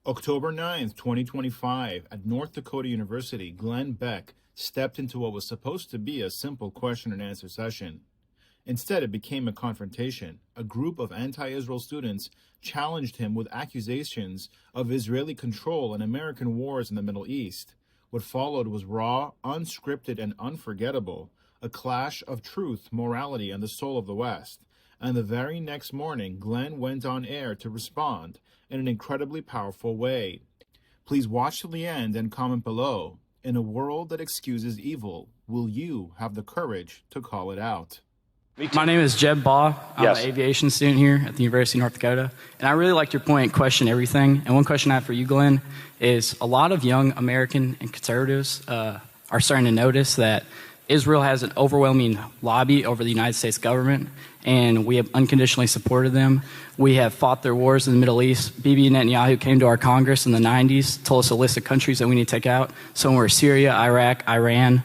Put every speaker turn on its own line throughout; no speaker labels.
October 9th, 2025, at North Dakota University, Glenn Beck stepped into what was supposed to be a simple question and answer session. Instead, it became a confrontation. A group of anti-Israel students challenged him with accusations of Israeli control and American wars in the Middle East. What followed was raw, unscripted, and unforgettable, a clash of truth, morality, and the soul of the West. And the very next morning, Glenn went on air to respond in an incredibly powerful way. Please watch till the end and comment below. In a world that excuses evil, will you have the courage to call it out?
My name is Jeb Baugh. I'm
Yes.
an aviation student here at the University of North Dakota. And I really liked your point, question everything. And one question I have for you, Glenn, is a lot of young American and conservatives are starting to notice that Israel has an overwhelming lobby over the United States government, and we have unconditionally supported them. We have fought their wars in the Middle East. Bibi Netanyahu came to our Congress in the 90s, told us a list of countries that we need to take out. Some were Syria, Iraq, Iran,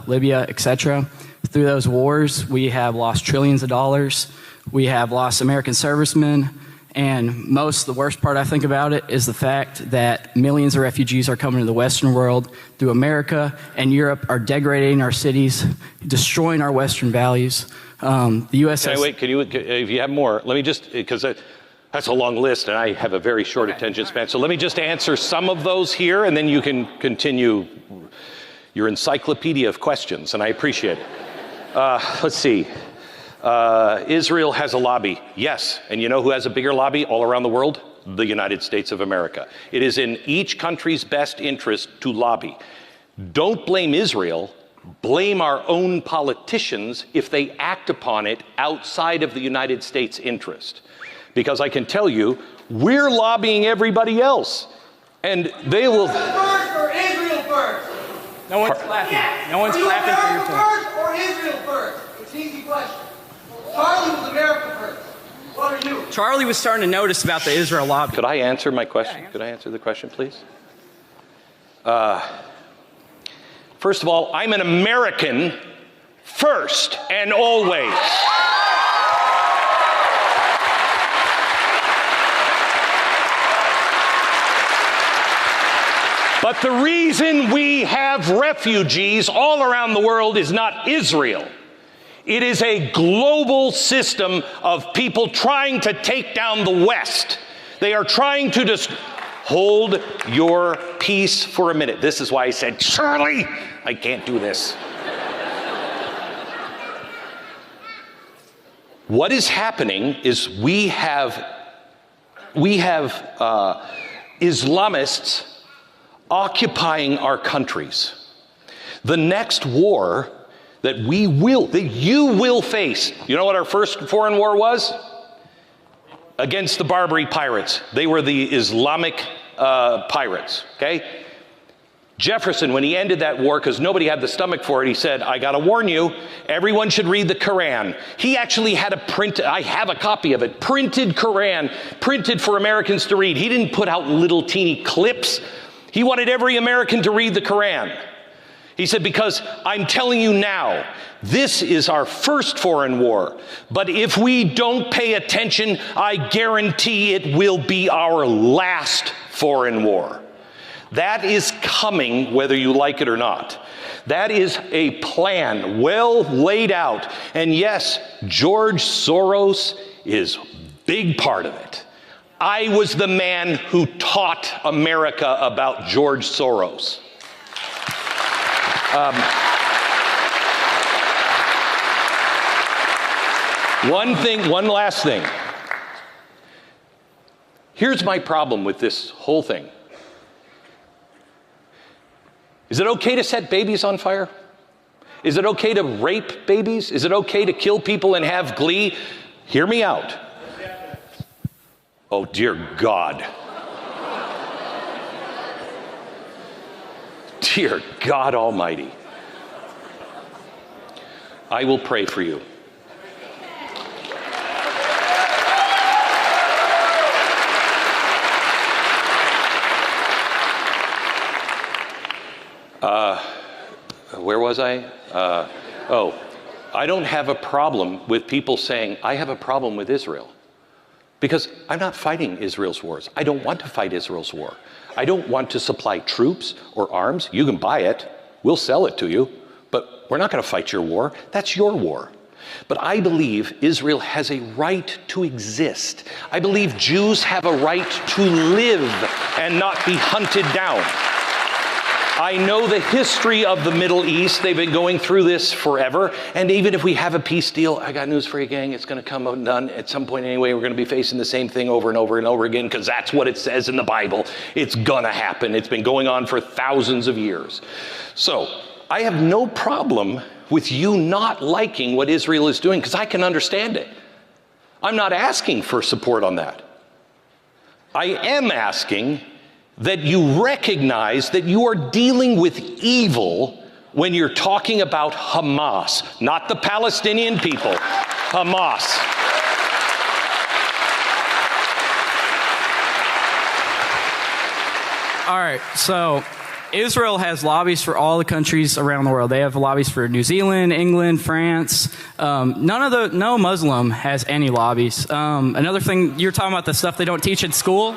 Libya, etc. Through those wars, we have lost trillions of dollars. We have lost American servicemen. And the worst part I think about it is the fact that millions of refugees are coming to the Western world through America and Europe, are degrading our cities, destroying our Western values. The U.S.
Can I wait? If you have more, let me just, because that's a long list and I have a very short attention span. So let me just answer some of those here and then you can continue your encyclopedia of questions, and I appreciate it. Let's see. Israel has a lobby. Yes. And you know who has a bigger lobby all around the world? The United States of America. It is in each country's best interest to lobby. Don't blame Israel. Blame our own politicians if they act upon it outside of the United States' interest. Because I can tell you, we're lobbying everybody else. And they will...
First or Israel first?
No one's clapping.
Yes.
No one's clapping for your point.
First or Israel first? It's an easy question. Charlie was America first. What are you?
Charlie was starting to notice about the Israel lobby.
Could I answer my question? Could I answer the question, please? First of all, I'm an American first and always. But the reason we have refugees all around the world is not Israel. It is a global system of people trying to take down the West. They are trying to just hold your peace for a minute. This is why I said, Charlie, I can't do this. What is happening is we have Islamists occupying our countries. The next war that you will face, you know what our first foreign war was? Against the Barbary pirates. They were the Islamic pirates, okay? Jefferson, when he ended that war, because nobody had the stomach for it, he said, I gotta warn you, everyone should read the Quran. He actually had I have a copy of it, printed Quran, printed for Americans to read. He didn't put out little teeny clips. He wanted every American to read the Quran. He said, because I'm telling you now, this is our first foreign war. But if we don't pay attention, I guarantee it will be our last foreign war. That is coming, whether you like it or not. That is a plan well laid out. And yes, George Soros is a big part of it. I was the man who taught America about George Soros. One last thing. Here's my problem with this whole thing. Is it okay to set babies on fire? Is it okay to rape babies? Is it okay to kill people and have glee? Hear me out. Oh, dear God. Dear God Almighty. I will pray for you. Where was I? I don't have a problem with people saying, I have a problem with Israel. Because I'm not fighting Israel's wars. I don't want to fight Israel's war. I don't want to supply troops or arms. You can buy it. We'll sell it to you. But we're not going to fight your war. That's your war. But I believe Israel has a right to exist. I believe Jews have a right to live and not be hunted down. I know the history of the Middle East. They've been going through this forever. And even if we have a peace deal, I got news for you, gang. It's going to come undone at some point anyway. We're going to be facing the same thing over and over and over again because that's what it says in the Bible. It's going to happen. It's been going on for thousands of years. So I have no problem with you not liking what Israel is doing because I can understand it. I'm not asking for support on that. I am asking that you recognize that you are dealing with evil when you're talking about Hamas, not the Palestinian people, Hamas.
All right, so Israel has lobbies for all the countries around the world. They have lobbies for New Zealand, England, France. No Muslim has any lobbies. Another thing, you're talking about the stuff they don't teach in school.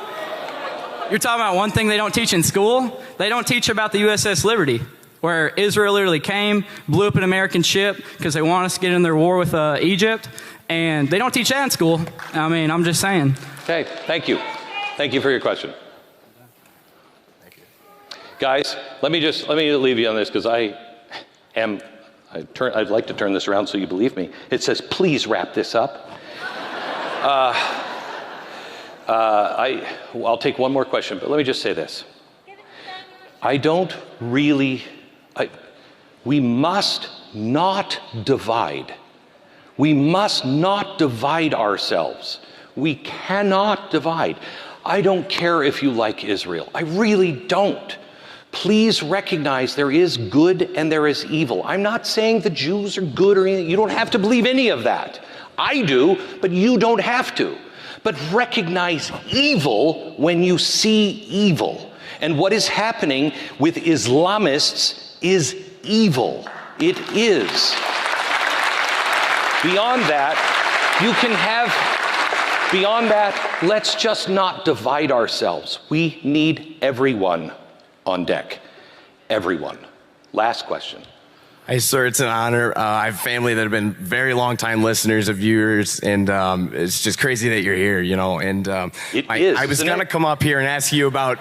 You're talking about one thing they don't teach in school. They don't teach about the USS Liberty, where Israel literally came, blew up an American ship because they want us to get in their war with Egypt. And they don't teach that in school. I mean, I'm just saying.
Okay, thank you. Thank you for your question. Guys, let me leave you on this because I'd like to turn this around so you believe me. It says, please wrap this up. I'll take one more question, but let me just say this. We must not divide. We must not divide ourselves. We cannot divide. I don't care if you like Israel. I really don't. Please recognize there is good and there is evil. I'm not saying the Jews are good or anything. You don't have to believe any of that. I do, but you don't have to. But recognize evil when you see evil. And what is happening with Islamists is evil. It is. Beyond that, let's just not divide ourselves. We need everyone on deck. Everyone. Last question.
Hey, sir, it's an honor. I have family that have been very long-time listeners of yours, and it's just crazy that you're here, you know. And I was going to come up here and ask you about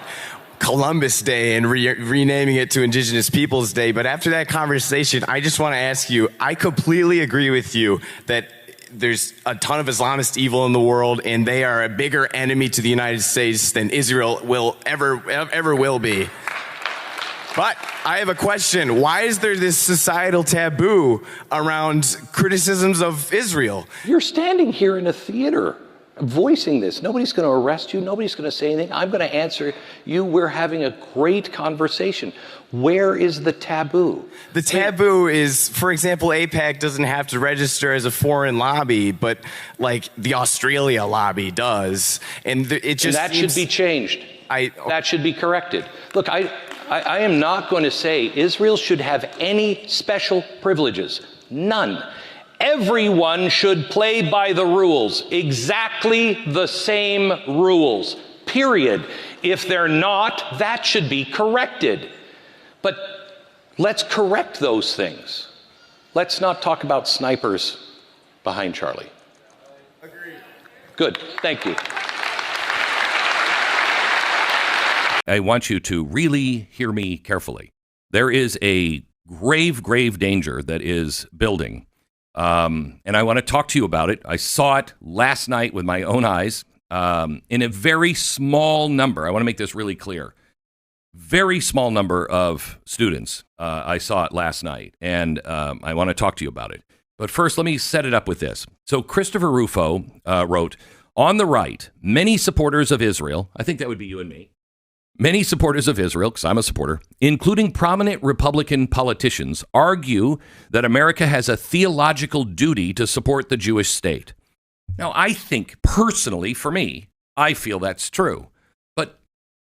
Columbus Day and renaming it to Indigenous Peoples Day, but after that conversation, I just want to ask you, I completely agree with you that there's a ton of Islamist evil in the world, and they are a bigger enemy to the United States than Israel will ever will be. But I have a question. Why is there this societal taboo around criticisms of Israel?
You're standing here in a theater voicing this. Nobody's going to arrest you. Nobody's going to say anything. I'm going to answer you. We're having a great conversation. Where is the taboo?
The taboo is, for example, AIPAC doesn't have to register as a foreign lobby, but like the Australia lobby does. And
that should be changed. That should be corrected. Look, I am not going to say Israel should have any special privileges. None. Everyone should play by the rules. Exactly the same rules. Period. If they're not, that should be corrected. But let's correct those things. Let's not talk about snipers behind Charlie. Agreed. Good. Thank you.
I want you to really hear me carefully. There is a grave, grave danger that is building. And I want to talk to you about it. I saw it last night with my own eyes in a very small number. I want to make this really clear. Very small number of students. I saw it last night, and I want to talk to you about it. But first, let me set it up with this. So Christopher Rufo wrote, on the right, many supporters of Israel, I think that would be you and me, many supporters of Israel, because I'm a supporter, including prominent Republican politicians, argue that America has a theological duty to support the Jewish state. Now, I think personally, for me, I feel that's true. But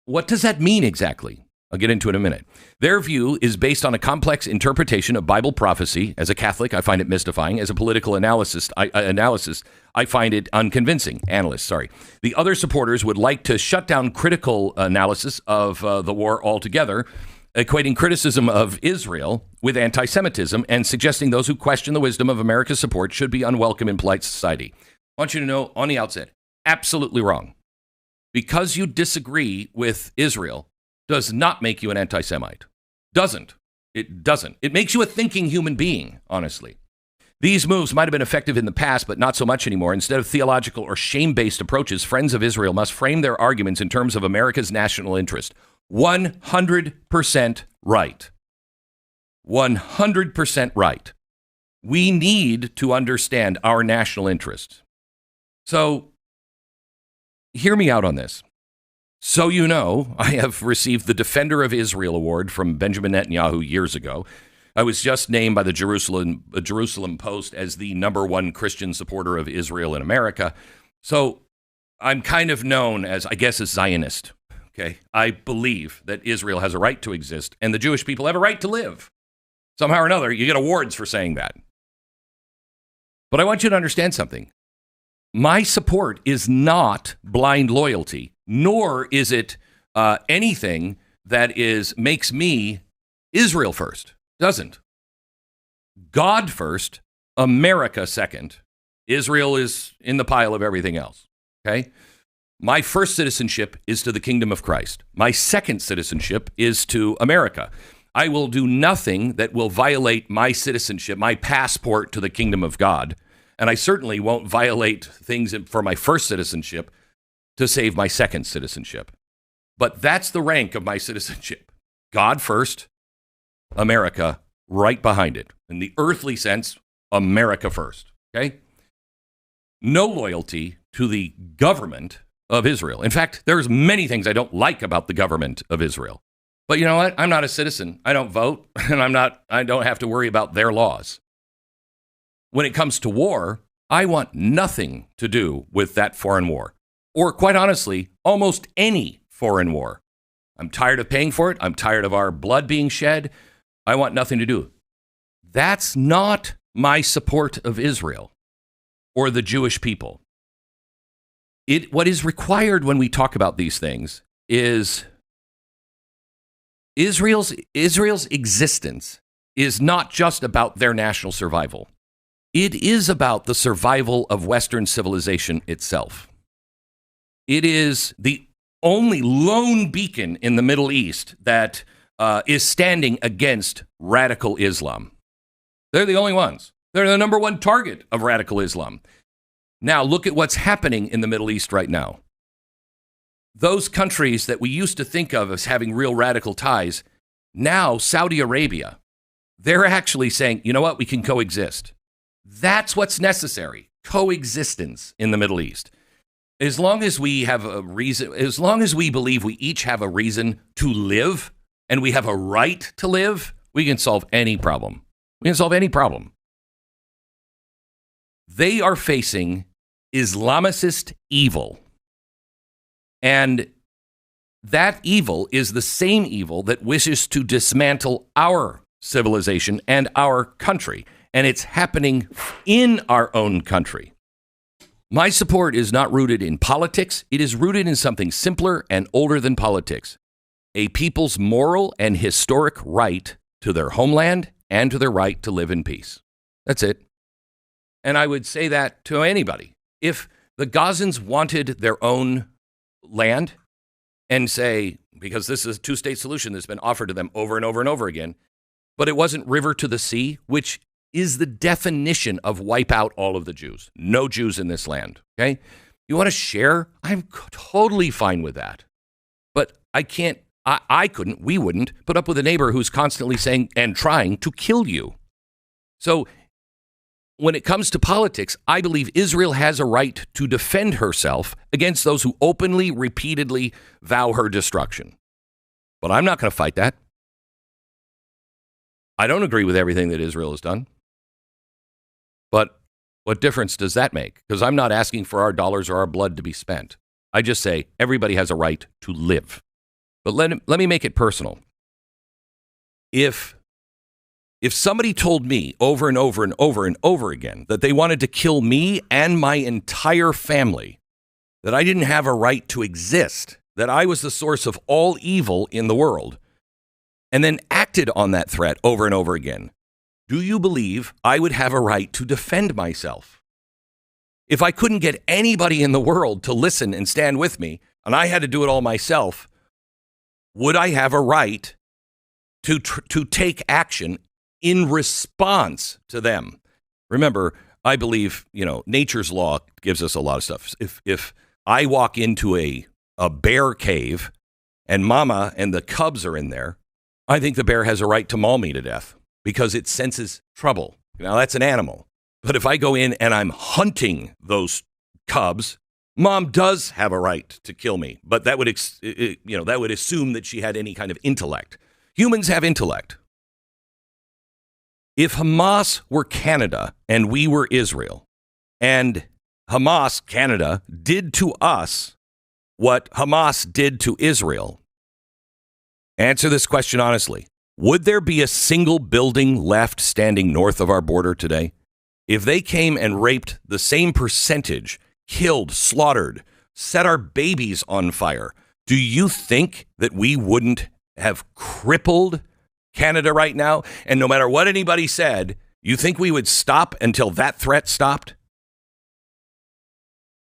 what does that mean exactly? I'll get into it in a minute. Their view is based on a complex interpretation of Bible prophecy. As a Catholic, I find it mystifying. As a political analyst, I find it unconvincing. Analyst, sorry. The other supporters would like to shut down critical analysis of the war altogether, equating criticism of Israel with anti-Semitism and suggesting those who question the wisdom of America's support should be unwelcome in polite society. I want you to know on the outset, absolutely wrong. Because you disagree with Israel does not make you an anti-Semite. Doesn't. It doesn't. It makes you a thinking human being, honestly. These moves might have been effective in the past, but not so much anymore. Instead of theological or shame-based approaches, Friends of Israel must frame their arguments in terms of America's national interest. 100% right. 100% right. We need to understand our national interest. So, hear me out on this. So you know, I have received the Defender of Israel Award from Benjamin Netanyahu years ago. I was just named by the Jerusalem Post as the #1 Christian supporter of Israel in America. So I'm kind of known as, I guess, a Zionist. Okay, I believe that Israel has a right to exist and the Jewish people have a right to live. Somehow or another, you get awards for saying that. But I want you to understand something. My support is not blind loyalty, nor is it anything that makes me Israel first. Doesn't. God first, America second. Israel is in the pile of everything else. Okay? My first citizenship is to the kingdom of Christ. My second citizenship is to America. I will do nothing that will violate my citizenship, my passport to the kingdom of God. And I certainly won't violate things for my first citizenship to save my second citizenship. But that's the rank of my citizenship. God first, America right behind it. In the earthly sense, America first. Okay? No loyalty to the government of Israel. In fact, there's many things I don't like about the government of Israel. But you know what? I'm not a citizen. I don't vote, and I don't have to worry about their laws. When it comes to war, I want nothing to do with that foreign war. Or quite honestly, almost any foreign war. I'm tired of paying for it. I'm tired of our blood being shed. I want nothing to do. That's not my support of Israel or the Jewish people. What is required when we talk about these things is Israel's existence is not just about their national survival. It is about the survival of Western civilization itself. It is the only lone beacon in the Middle East that is standing against radical Islam. They're the only ones. They're the #1 target of radical Islam. Now, look at what's happening in the Middle East right now. Those countries that we used to think of as having real radical ties, now Saudi Arabia, they're actually saying, you know what, we can coexist. That's what's necessary, coexistence in the Middle East. As long as we have a reason, as long as we believe we each have a reason to live and we have a right to live, we can solve any problem. We can solve any problem. They are facing Islamicist evil. And that evil is the same evil that wishes to dismantle our civilization and our country. And it's happening in our own country. My support is not rooted in politics. It is rooted in something simpler and older than politics. A people's moral and historic right to their homeland and to their right to live in peace. That's it. And I would say that to anybody. If the Gazans wanted their own land and say, because this is a two-state solution that's been offered to them over and over and over again, but it wasn't river to the sea, which is the definition of wipe out all of the Jews. No Jews in this land, okay? You want to share? I'm totally fine with that. But I couldn't, we wouldn't put up with a neighbor who's constantly saying and trying to kill you. So when it comes to politics, I believe Israel has a right to defend herself against those who openly, repeatedly vow her destruction. But I'm not going to fight that. I don't agree with everything that Israel has done. But what difference does that make? Because I'm not asking for our dollars or our blood to be spent. I just say everybody has a right to live. But let me make it personal. If somebody told me over and over and over and over again that they wanted to kill me and my entire family, that I didn't have a right to exist, that I was the source of all evil in the world, and then acted on that threat over and over again, do you believe I would have a right to defend myself? If I couldn't get anybody in the world to listen and stand with me, and I had to do it all myself, would I have a right to take action in response to them? Remember, I believe, nature's law gives us a lot of stuff. If I walk into a bear cave and mama and the cubs are in there, I think the bear has a right to maul me to death because it senses trouble. Now, that's an animal. But if I go in and I'm hunting those cubs, mom does have a right to kill me. But that would assume that she had any kind of intellect. Humans have intellect. If Hamas were Canada and we were Israel, and Hamas, Canada, did to us what Hamas did to Israel, answer this question honestly. Would there be a single building left standing north of our border today? If they came and raped the same percentage, killed, slaughtered, set our babies on fire, do you think that we wouldn't have crippled Canada right now? And no matter what anybody said, you think we would stop until that threat stopped?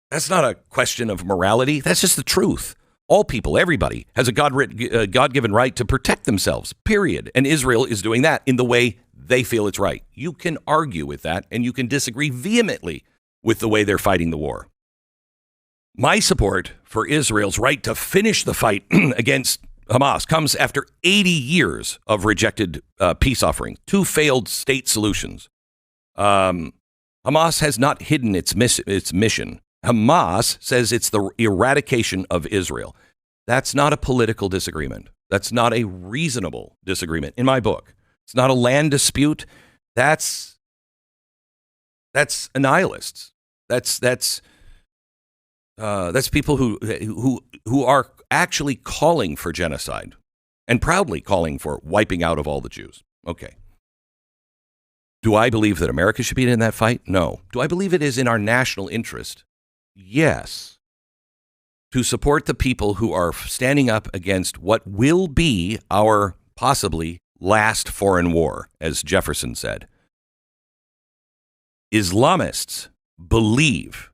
That's not a question of morality. That's just the truth. All people, everybody, has a God-given right to protect themselves, period. And Israel is doing that in the way they feel it's right. You can argue with that, and you can disagree vehemently with the way they're fighting the war. My support for Israel's right to finish the fight against Hamas comes after 80 years of rejected peace offerings, 2 failed state solutions. Hamas has not hidden its mission. Hamas says it's the eradication of Israel. That's not a political disagreement. That's not a reasonable disagreement in my book. It's not a land dispute. That's nihilists. That's people who are actually calling for genocide and proudly calling for wiping out of all the Jews. Okay. Do I believe that America should be in that fight? No. Do I believe it is in our national interest? Yes. To support the people who are standing up against what will be our possibly last foreign war, as Jefferson said. Islamists believe,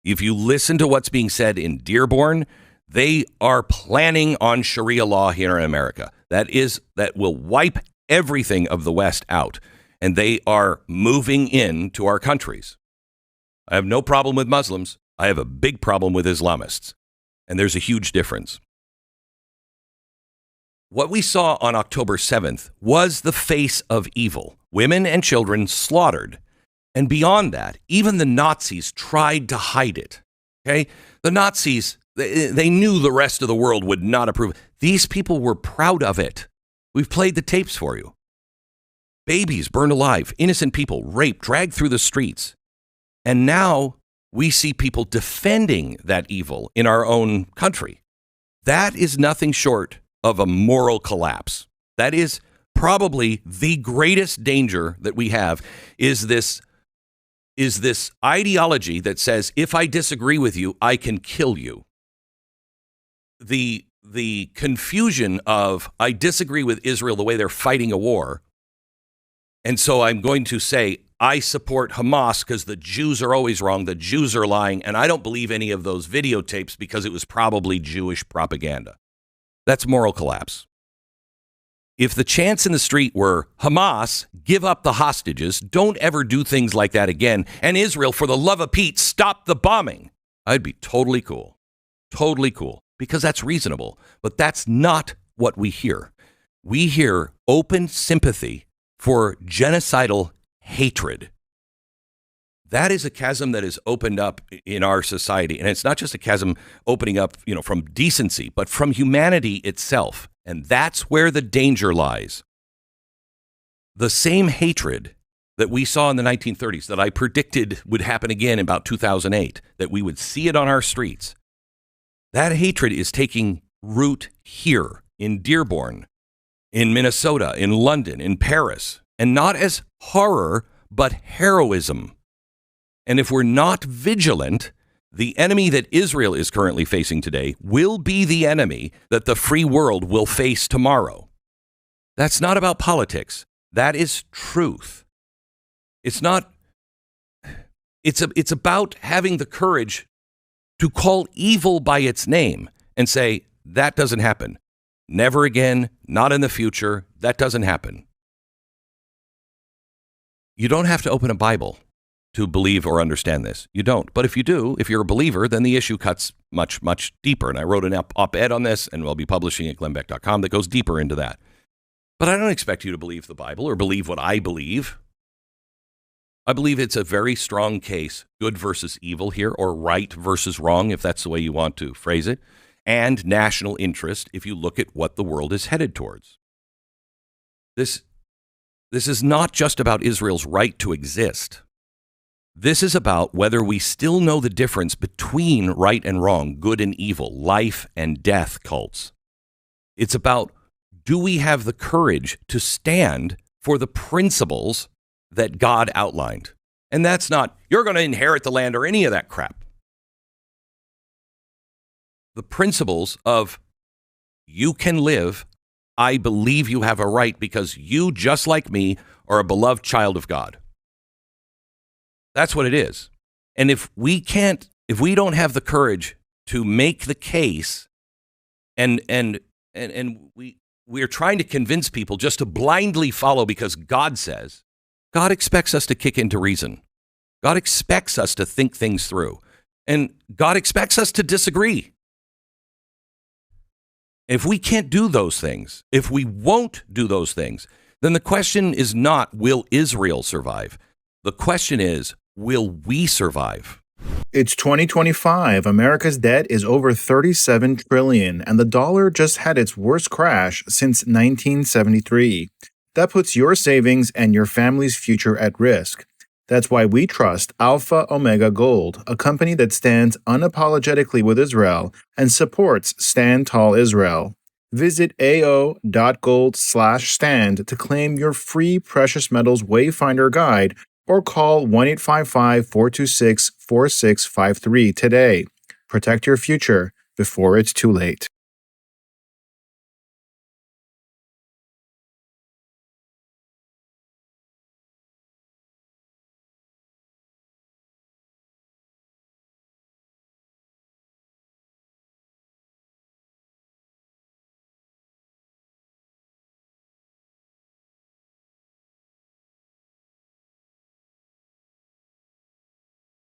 if you listen to what's being said in Dearborn, they are planning on Sharia law here in America. That will wipe everything of the West out, and they are moving into our countries. I have no problem with Muslims. I have a big problem with Islamists, and there's a huge difference. What we saw on October 7th was the face of evil. Women and children slaughtered. And beyond that, even the Nazis tried to hide it. Okay? The Nazis, they knew the rest of the world would not approve. These people were proud of it. We've played the tapes for you. Babies burned alive, innocent people raped, dragged through the streets. And now we see people defending that evil in our own country. That is nothing short of a moral collapse. That is probably the greatest danger that we have is this ideology that says, if I disagree with you, I can kill you. The confusion of, I disagree with Israel the way they're fighting a war, and so I'm going to say, I support Hamas because the Jews are always wrong, the Jews are lying, and I don't believe any of those videotapes because it was probably Jewish propaganda. That's moral collapse. If the chants in the street were, Hamas, give up the hostages, don't ever do things like that again, and Israel, for the love of Pete, stop the bombing, I'd be totally cool. Totally cool. Because that's reasonable. But that's not what we hear. We hear open sympathy for genocidal hatred. That is a chasm that is opened up in our society. And it's not just a chasm opening up, from decency, but from humanity itself. And that's where the danger lies. The same hatred that we saw in the 1930s, that I predicted would happen again in about 2008, that we would see it on our streets. That hatred is taking root here in Dearborn. in Minnesota, in London, in Paris, and not as horror, but heroism. And if we're not vigilant, the enemy that Israel is currently facing today will be the enemy that the free world will face tomorrow. That's not about politics. That is truth. It's not. It's about having the courage to call evil by its name and say, that doesn't happen. Never again, not in the future. That doesn't happen. You don't have to open a Bible to believe or understand this. You don't. But if you do, if you're a believer, then the issue cuts much, much deeper. And I wrote an op-ed on this, and we'll be publishing at glennbeck.com that goes deeper into that. But I don't expect you to believe the Bible or believe what I believe. I believe it's a very strong case, good versus evil here, or right versus wrong, if that's the way you want to phrase it, and national interest if you look at what the world is headed towards. This is not just about Israel's right to exist. This is about whether we still know the difference between right and wrong, good and evil, life and death cults. It's about, do we have the courage to stand for the principles that God outlined? And that's not, you're going to inherit the land or any of that crap. The principles of, you can live, I believe you have a right because you, just like me, are a beloved child of God. That's what it is. And if we don't have the courage to make the case, and we're trying to convince people just to blindly follow because God says, God expects us to kick into reason. God expects us to think things through. And God expects us to disagree. If we can't do those things, if we won't do those things, then the question is not, will Israel survive? The question is, will we survive?
It's 2025. America's debt is over $37 trillion, and the dollar just had its worst crash since 1973. That puts your savings and your family's future at risk. That's why we trust Alpha Omega Gold, a company that stands unapologetically with Israel and supports Stand Tall Israel. Visit ao.gold/stand to claim your free precious metals wayfinder guide or call 1-855-426-4653 today. Protect your future before it's too late.